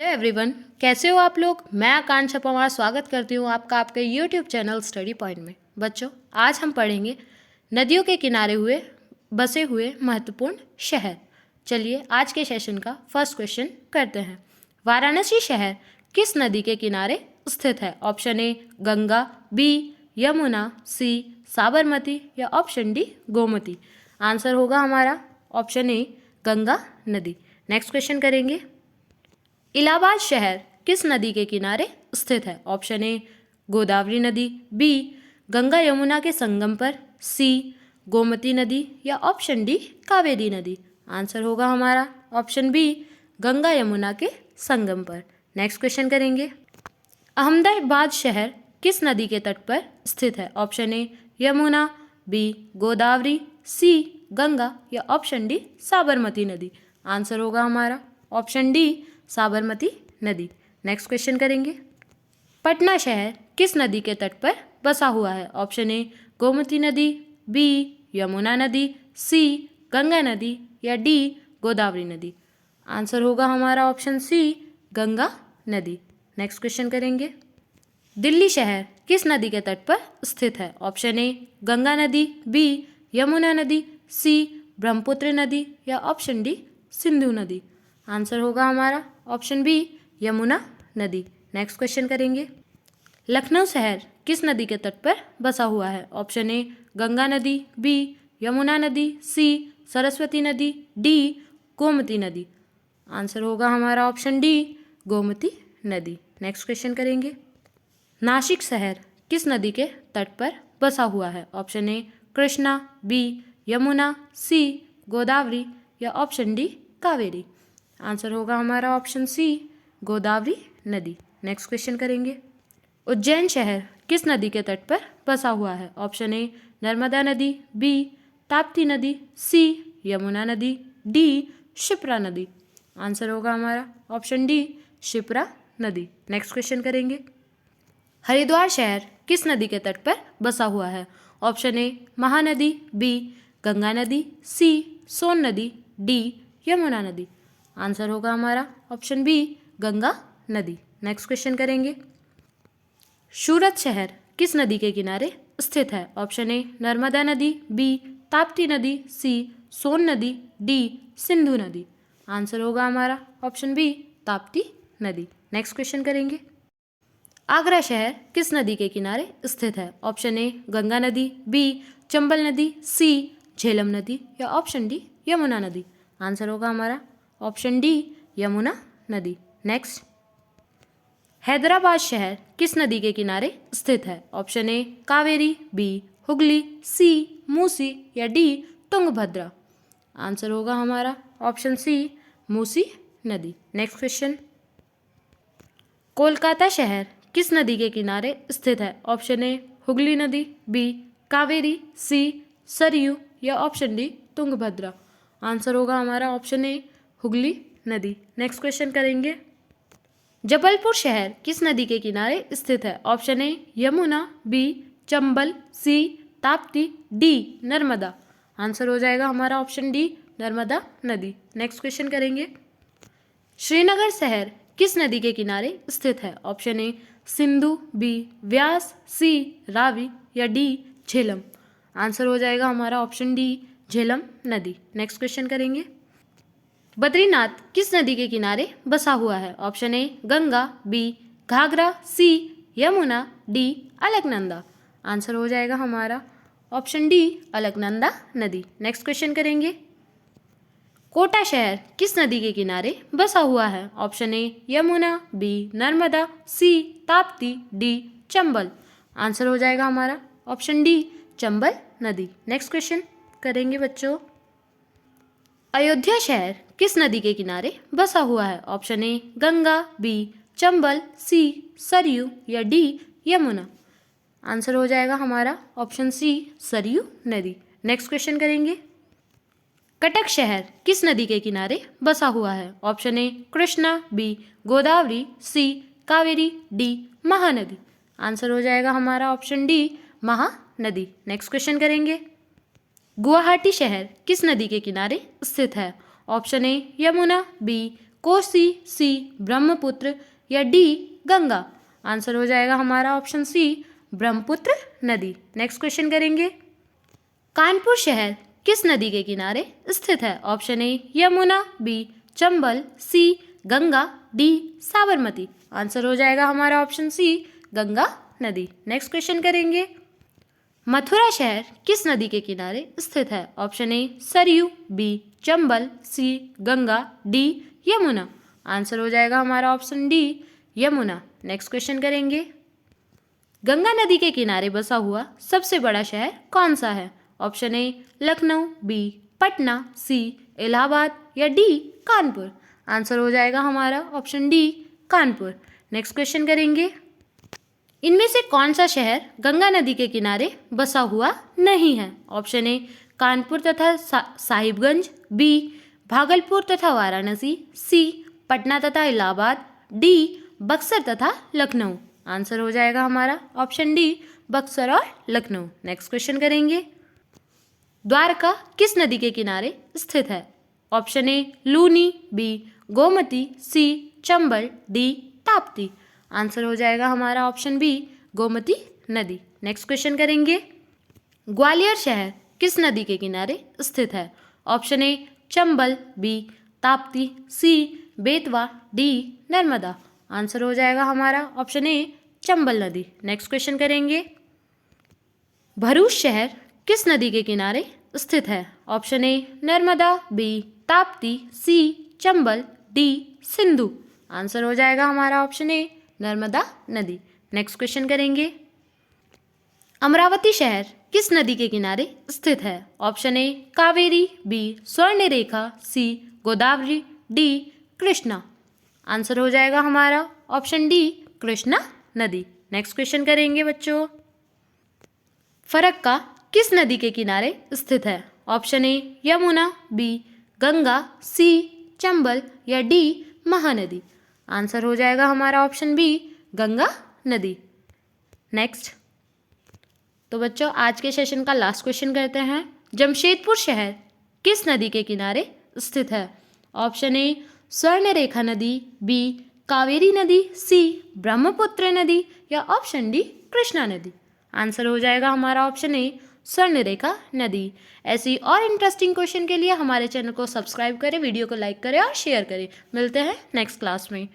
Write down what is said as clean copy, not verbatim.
Hello everyone, कैसे हो आप लोग। मैं आकांक्षा पवार स्वागत करती हूँ आपका आपके यूट्यूब चैनल स्टडी पॉइंट में। बच्चों, आज हम पढ़ेंगे नदियों के किनारे बसे हुए महत्वपूर्ण शहर। चलिए आज के सेशन का फर्स्ट क्वेश्चन करते हैं। वाराणसी शहर किस नदी के किनारे स्थित है? Option A Ganga, B Yamuna, C Sabarmati या ऑप्शन डी गोमती। आंसर होगा हमारा ऑप्शन ए गंगा नदी। नेक्स्ट क्वेश्चन करेंगे। इलाहाबाद शहर किस नदी के किनारे स्थित है? ऑप्शन ए गोदावरी नदी, बी गंगा यमुना के संगम पर, सी गोमती नदी या ऑप्शन डी कावेरी नदी। आंसर होगा हमारा ऑप्शन बी गंगा यमुना के संगम पर। नेक्स्ट क्वेश्चन करेंगे। अहमदाबाद शहर किस नदी के तट पर स्थित है? Option A Yamuna, B Godavari, C Ganga या ऑप्शन डी साबरमती नदी। आंसर होगा हमारा ऑप्शन डी साबरमती नदी। नेक्स्ट क्वेश्चन करेंगे। पटना शहर किस नदी के तट पर बसा हुआ है? ऑप्शन ए गोमती नदी, बी यमुना नदी, सी गंगा नदी या डी गोदावरी नदी। आंसर होगा हमारा ऑप्शन सी गंगा नदी। नेक्स्ट क्वेश्चन करेंगे। दिल्ली शहर किस नदी के तट पर स्थित है? ऑप्शन ए गंगा नदी, बी यमुना नदी, सी ब्रह्मपुत्र नदी या ऑप्शन डी सिंधु नदी। आंसर होगा हमारा ऑप्शन बी यमुना नदी। नेक्स्ट क्वेश्चन करेंगे। लखनऊ शहर किस नदी के तट पर बसा हुआ है? ऑप्शन ए गंगा नदी, बी यमुना नदी, सी सरस्वती नदी, डी गोमती नदी। आंसर होगा हमारा ऑप्शन डी गोमती नदी। नेक्स्ट क्वेश्चन करेंगे। नासिक शहर किस नदी के तट पर बसा हुआ है? Option A Krishna, B Yamuna, C Godavari या ऑप्शन डी कावेरी। आंसर होगा हमारा ऑप्शन सी गोदावरी नदी। नेक्स्ट क्वेश्चन करेंगे। उज्जैन शहर किस नदी के तट पर बसा हुआ है? ऑप्शन ए नर्मदा नदी, बी ताप्ती नदी, सी यमुना नदी, डी शिप्रा नदी। आंसर होगा हमारा ऑप्शन डी शिप्रा नदी। नेक्स्ट क्वेश्चन करेंगे। हरिद्वार शहर किस नदी के तट पर बसा हुआ है? Option A Mahanadi, B Ganga नदी, सी सोन नदी, डी यमुना नदी। आंसर होगा हमारा ऑप्शन बी गंगा नदी। नेक्स्ट क्वेश्चन करेंगे। सूरत शहर किस नदी के किनारे स्थित है? ऑप्शन ए नर्मदा नदी, बी ताप्ती नदी, सी सोन नदी, डी सिंधु नदी। आंसर होगा हमारा ऑप्शन बी ताप्ती नदी। नेक्स्ट क्वेश्चन करेंगे। आगरा शहर किस नदी के किनारे स्थित है? ऑप्शन ए गंगा नदी, बी चंबल नदी, सी झेलम नदी या ऑप्शन डी यमुना नदी। आंसर होगा हमारा ऑप्शन डी यमुना नदी। नेक्स्ट। हैदराबाद शहर किस नदी के किनारे स्थित है? Option A Kaveri, B Hooghly, C Musi या डी तुंगभद्रा। आंसर होगा हमारा ऑप्शन सी मूसी नदी। Next question. कोलकाता शहर किस नदी के किनारे स्थित है? ऑप्शन ए हुगली नदी, बी कावेरी, सी सरयू या ऑप्शन डी तुंगभद्रा। आंसर होगा हमारा ऑप्शन ए हुगली नदी। नेक्स्ट क्वेश्चन करेंगे। जबलपुर शहर किस नदी के किनारे स्थित है? Option A Yamuna, B Chambal, C Tapti, D Narmada. Answer हो जाएगा हमारा ऑप्शन डी नर्मदा नदी। नेक्स्ट क्वेश्चन करेंगे। श्रीनगर शहर किस नदी के किनारे स्थित है? ऑप्शन ए सिंधु, बी व्यास, सी रावी या डी झेलम। आंसर हो जाएगा हमारा ऑप्शन डी झेलम नदी। नेक्स्ट क्वेश्चन करेंगे। बद्रीनाथ किस नदी के किनारे बसा हुआ है? Option A Ganga, B Ghaghara, C Yamuna, D Alaknanda. Answer हो जाएगा हमारा ऑप्शन डी अलकनंदा नदी। नेक्स्ट क्वेश्चन करेंगे। कोटा शहर किस नदी के किनारे बसा हुआ है? Option A Yamuna, B Narmada, C Tapti, D Chambal. Answer हो जाएगा हमारा ऑप्शन डी चंबल नदी। नेक्स्ट क्वेश्चन करेंगे बच्चों। अयोध्या शहर किस नदी के किनारे बसा हुआ है? Option A Ganga, B Chambal, C Sarayu या डी यमुना। आंसर हो जाएगा हमारा ऑप्शन सी सरयू नदी। नेक्स्ट क्वेश्चन करेंगे। कटक शहर किस नदी के किनारे बसा हुआ है? Option A Krishna, B Godavari, C Kaveri, D Mahanadi. Answer हो जाएगा हमारा option D Mahanadi. Next question करेंगे। गुवाहाटी शहर किस नदी के किनारे स्थित है? Option A Yamuna, B Kosi, C Brahmaputra या डी गंगा। आंसर हो जाएगा हमारा ऑप्शन सी ब्रह्मपुत्र नदी। नेक्स्ट क्वेश्चन करेंगे, कानपुर शहर किस नदी के किनारे स्थित है? Option A Yamuna, B Chambal, C Ganga, D Sabarmati. Answer हो जाएगा हमारा ऑप्शन सी गंगा नदी। नेक्स्ट क्वेश्चन करेंगे, मथुरा शहर किस नदी के किनारे स्थित है? Option A Saryu, B Chambal, C Ganga, D Yamuna. Answer हो जाएगा हमारा option D Yamuna. Next question करेंगे, गंगा नदी के किनारे बसा हुआ सबसे बड़ा शहर कौन सा है? Option A Lucknow, B Patna, C Allahabad या डी कानपुर। आंसर हो जाएगा हमारा option D Kanpur. Next question करेंगे, इनमें से कौन सा शहर गंगा नदी के किनारे बसा हुआ नहीं है? ऑप्शन ए कानपुर तथा साहिबगंज, बी भागलपुर तथा वाराणसी, सी पटना तथा इलाहाबाद, डी बक्सर तथा लखनऊ। आंसर हो जाएगा हमारा ऑप्शन डी बक्सर और लखनऊ। नेक्स्ट क्वेश्चन करेंगे, द्वारका किस नदी के किनारे स्थित है? Option A Luni, B Gomti, C Chambal, D Tapti. Answer हो जाएगा हमारा ऑप्शन बी गोमती नदी। नेक्स्ट क्वेश्चन करेंगे, ग्वालियर शहर किस नदी के किनारे स्थित है? Option A Chambal, B Tapti, C Betwa, D Narmada. Answer हो जाएगा हमारा ऑप्शन ए चंबल नदी। नेक्स्ट क्वेश्चन करेंगे, भरूच शहर किस नदी के किनारे स्थित है? Option A Narmada, B Tapti, C Chambal, D Sindhu. Answer हो जाएगा हमारा ऑप्शन ए नर्मदा नदी। नेक्स्ट क्वेश्चन करेंगे, अमरावती शहर किस नदी के किनारे स्थित है? Option A Kaveri, B Swarnarekha, C Godavari, D Krishna. Answer हो जाएगा हमारा ऑप्शन डी कृष्णा नदी। नेक्स्ट क्वेश्चन करेंगे बच्चों, फरक्का किस नदी के किनारे स्थित है? Option A Yamuna, B Ganga, C Chambal या डी महानदी। आंसर हो जाएगा हमारा ऑप्शन बी गंगा नदी। नेक्स्ट, तो बच्चों आज के सेशन का लास्ट क्वेश्चन करते हैं, जमशेदपुर शहर किस नदी के किनारे स्थित है? ऑप्शन ए स्वर्णरेखा नदी, बी कावेरी नदी, सी ब्रह्मपुत्र नदी या ऑप्शन डी कृष्णा नदी। आंसर हो जाएगा हमारा ऑप्शन ए स्वर्णरेखा नदी। ऐसी और इंटरेस्टिंग क्वेश्चन के लिए हमारे चैनल को सब्सक्राइब करें, वीडियो को लाइक करें और शेयर करें। मिलते हैं नेक्स्ट क्लास में।